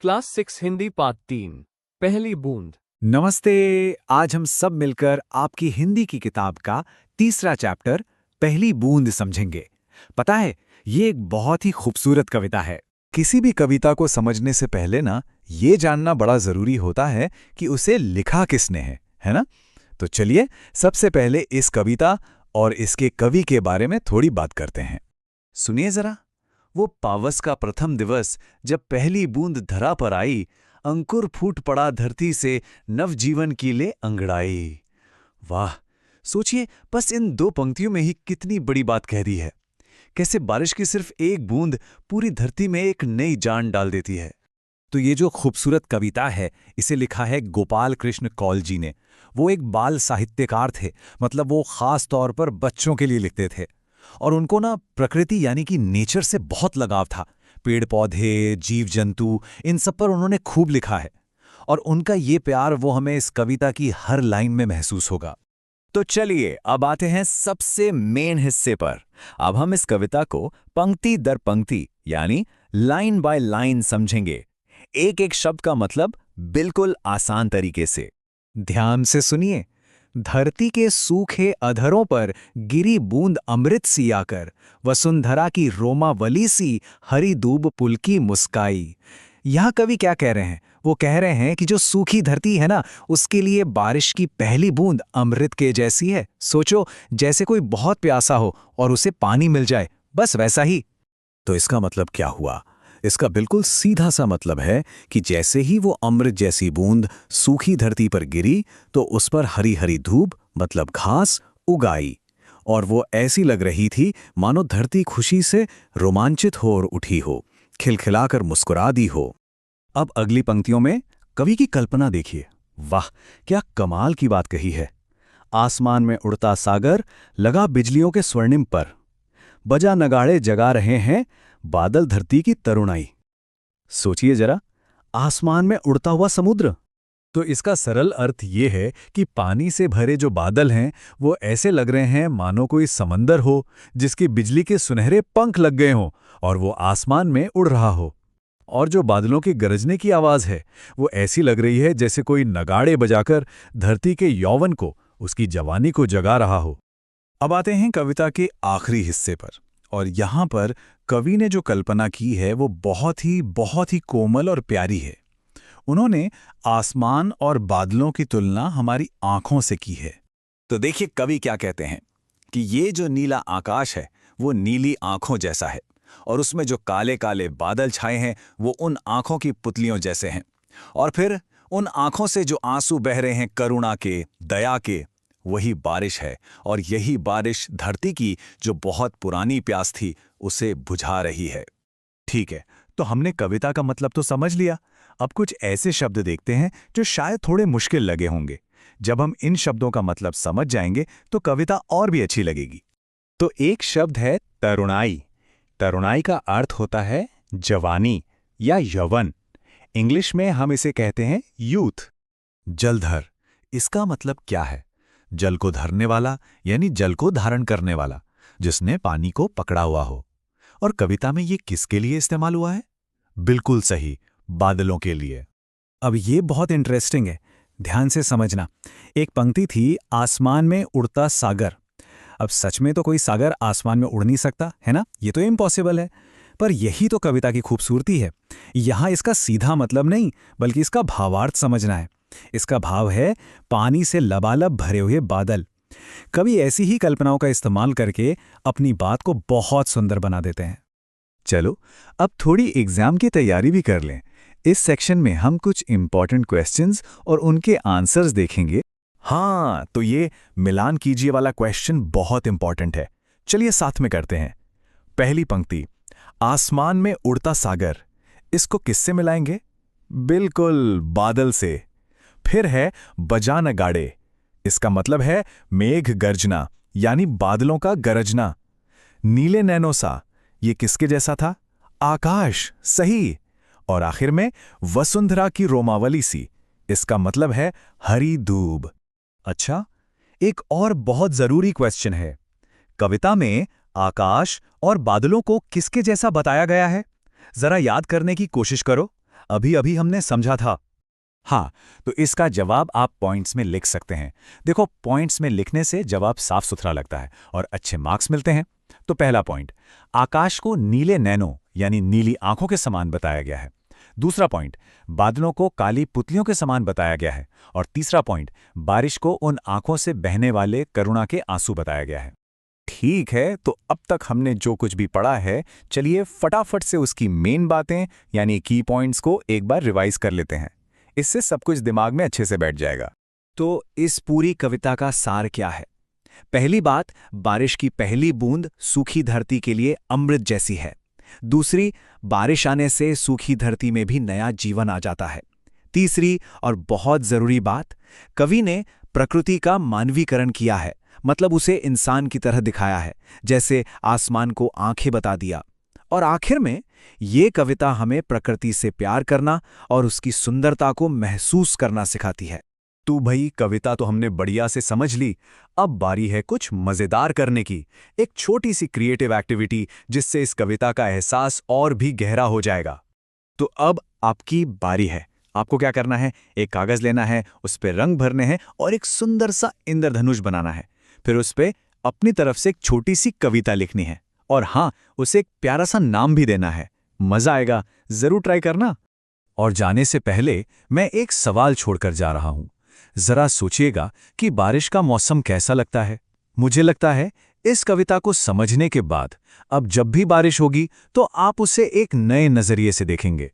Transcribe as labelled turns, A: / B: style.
A: Class 6 Hindi पाठ 3 पहली बूंद।
B: नमस्ते। आज हम सब मिलकर आपकी हिंदी की किताब का तीसरा चैप्टर पहली बूंद समझेंगे। पता है, ये एक बहुत ही खूबसूरत कविता है। किसी भी कविता को समझने से पहले ना ये जानना बड़ा जरूरी होता है कि उसे लिखा किसने है ना? तो चलिए सबसे पहले इस कविता और इसके कवि के बारे में थोड़ी बात करते हैं। सुनिए जरा। वो पावस का प्रथम दिवस जब पहली बूंद धरा पर आई, अंकुर फूट पड़ा धरती से नवजीवन की ले अंगड़ाई। वाह, सोचिए, बस इन दो पंक्तियों में ही कितनी बड़ी बात कह दी है। कैसे बारिश की सिर्फ एक बूंद पूरी धरती में एक नई जान डाल देती है। तो ये जो खूबसूरत कविता है, इसे लिखा है गोपाल कृष्ण कौल जी ने। वो एक बाल साहित्यकार थे, मतलब वो खास तौर पर बच्चों के लिए लिखते थे। और उनको ना प्रकृति यानी कि नेचर से बहुत लगाव था। पेड़ पौधे, जीव जंतु, इन सब पर उन्होंने खूब लिखा है। और उनका ये प्यार वो हमें इस कविता की हर लाइन में महसूस होगा। तो चलिए अब आते हैं सबसे मेन हिस्से पर। अब हम इस कविता को पंक्ति दर पंक्ति यानी लाइन बाय लाइन समझेंगे, एक एक शब्द का मतलब बिल्कुल आसान तरीके से। ध्यान से सुनिए। धरती के सूखे अधरों पर गिरी बूंद अमृत सी आकर, वसुंधरा की रोमावली सी हरी दूब पुलकी मुस्काई। यह कवि क्या कह रहे हैं? वो कह रहे हैं कि जो सूखी धरती है ना, उसके लिए बारिश की पहली बूंद अमृत के जैसी है। सोचो, जैसे कोई बहुत प्यासा हो और उसे पानी मिल जाए, बस वैसा ही। तो इसका मतलब क्या हुआ? इसका बिल्कुल सीधा सा मतलब है कि जैसे ही वो अमृत जैसी बूंद सूखी धरती पर गिरी, तो उस पर हरी हरी धूप मतलब घास उगाई। और वो ऐसी लग रही थी मानो धरती खुशी से रोमांचित हो और उठी हो, खिलखिलाकर मुस्कुरा दी हो। अब अगली पंक्तियों में कवि की कल्पना देखिए। वाह, क्या कमाल की बात कही है। आसमान में उड़ता सागर लगा बिजलियों के स्वर्णिम पर, बजा नगाड़े जगा रहे हैं बादल धरती की तरुणाई। सोचिए जरा, आसमान में उड़ता हुआ समुद्र। तो इसका सरल अर्थ ये है कि पानी से भरे जो बादल हैं वो ऐसे लग रहे हैं मानो कोई समंदर हो जिसकी बिजली के सुनहरे पंख लग गए हों और वो आसमान में उड़ रहा हो। और जो बादलों के गरजने की आवाज है वो ऐसी लग रही है जैसे कोई नगाड़े बजाकर धरती के यौवन को, उसकी जवानी को जगा रहा हो। अब आते हैं कविता के आखिरी हिस्से पर। और यहाँ पर कवि ने जो कल्पना की है वो बहुत ही कोमल और प्यारी है। उन्होंने आसमान और बादलों की तुलना हमारी आंखों से की है। तो देखिए कवि क्या कहते हैं कि ये जो नीला आकाश है वो नीली आंखों जैसा है, और उसमें जो काले काले बादल छाए हैं वो उन आंखों की पुतलियों जैसे हैं। और फिर उन आंखों से जो आंसू बह रहे हैं करुणा के, दया के, वही बारिश है। और यही बारिश धरती की जो बहुत पुरानी प्यास थी उसे बुझा रही है। ठीक है, तो हमने कविता का मतलब तो समझ लिया। अब कुछ ऐसे शब्द देखते हैं जो शायद थोड़े मुश्किल लगे होंगे। जब हम इन शब्दों का मतलब समझ जाएंगे तो कविता और भी अच्छी लगेगी। तो एक शब्द है तरुणाई। तरुणाई का अर्थ होता है जवानी या यौवन। इंग्लिश में हम इसे कहते हैं यूथ। जलधर, इसका मतलब क्या है? जल को धरने वाला यानी जल को धारण करने वाला, जिसने पानी को पकड़ा हुआ हो। और कविता में ये किसके लिए इस्तेमाल हुआ है? बिल्कुल सही, बादलों के लिए। अब ये बहुत इंटरेस्टिंग है, ध्यान से समझना। एक पंक्ति थी, आसमान में उड़ता सागर। अब सच में तो कोई सागर आसमान में उड़ नहीं सकता है ना, ये तो इम्पॉसिबल है। पर यही तो कविता की खूबसूरती है। यहां इसका सीधा मतलब नहीं बल्कि इसका भावार्थ समझना है। इसका भाव है पानी से लबालब भरे हुए बादल। कवि ऐसी ही कल्पनाओं का इस्तेमाल करके अपनी बात को बहुत सुंदर बना देते हैं। चलो अब थोड़ी एग्जाम की तैयारी भी कर लें। इस सेक्शन में हम कुछ इंपॉर्टेंट क्वेश्चंस और उनके आंसर्स देखेंगे। हाँ, तो ये मिलान कीजिए वाला क्वेश्चन बहुत इंपॉर्टेंट है। चलिए साथ में करते हैं। पहली पंक्ति, आसमान में उड़ता सागर, इसको किससे मिलाएंगे? बिल्कुल, बादल से। फिर है बजा नगाड़े, इसका मतलब है मेघ गर्जना यानी बादलों का गरजना। नीले नैनो सा, ये किसके जैसा था? आकाश, सही। और आखिर में वसुंधरा की रोमावली सी, इसका मतलब है हरी दूब। अच्छा, एक और बहुत जरूरी क्वेश्चन है। कविता में आकाश और बादलों को किसके जैसा बताया गया है? जरा याद करने की कोशिश करो। अभी अभी हमने समझा था। हाँ, तो इसका जवाब आप पॉइंट्स में लिख सकते हैं। देखो, पॉइंट्स में लिखने से जवाब साफ सुथरा लगता है और अच्छे मार्क्स मिलते हैं। तो पहला पॉइंट, आकाश को नीले नैनो यानी नीली आंखों के समान बताया गया है। दूसरा पॉइंट, बादलों को काली पुतलियों के समान बताया गया है। और तीसरा पॉइंट, बारिश को उन आंखों से बहने वाले करुणा के आंसू बताया गया है। ठीक है, तो अब तक हमने जो कुछ भी पढ़ा है, चलिए फटाफट से उसकी मेन बातें यानी की पॉइंट्स को एक बार रिवाइज कर लेते हैं। इससे सब कुछ दिमाग में अच्छे से बैठ जाएगा। तो इस पूरी कविता का सार क्या है? पहली बात, बारिश की पहली बूंद सूखी धरती के लिए अमृत जैसी है। दूसरी, बारिश आने से सूखी धरती में भी नया जीवन आ जाता है। तीसरी और बहुत जरूरी बात, कवि ने प्रकृति का मानवीकरण किया है, मतलब उसे इंसान की तरह दिखाया है, जैसे आसमान को आंखें बता दिया। और आखिर में ये कविता हमें प्रकृति से प्यार करना और उसकी सुंदरता को महसूस करना सिखाती है। तो भाई, कविता तो हमने बढ़िया से समझ ली। अब बारी है कुछ मजेदार करने की, एक छोटी सी क्रिएटिव एक्टिविटी जिससे इस कविता का एहसास और भी गहरा हो जाएगा। तो अब आपकी बारी है। आपको क्या करना है, एक कागज लेना है, उस पर रंग भरने हैं और एक सुंदर सा इंद्रधनुष बनाना है। फिर उस पर अपनी तरफ से एक छोटी सी कविता लिखनी है और हाँ, उसे एक प्यारा सा नाम भी देना है। मजा आएगा, जरूर ट्राई करना। और जाने से पहले मैं एक सवाल छोड़कर जा रहा हूं। जरा सोचिएगा कि बारिश का मौसम कैसा लगता है। मुझे लगता है इस कविता को समझने के बाद अब जब भी बारिश होगी तो आप उसे एक नए नजरिए से देखेंगे।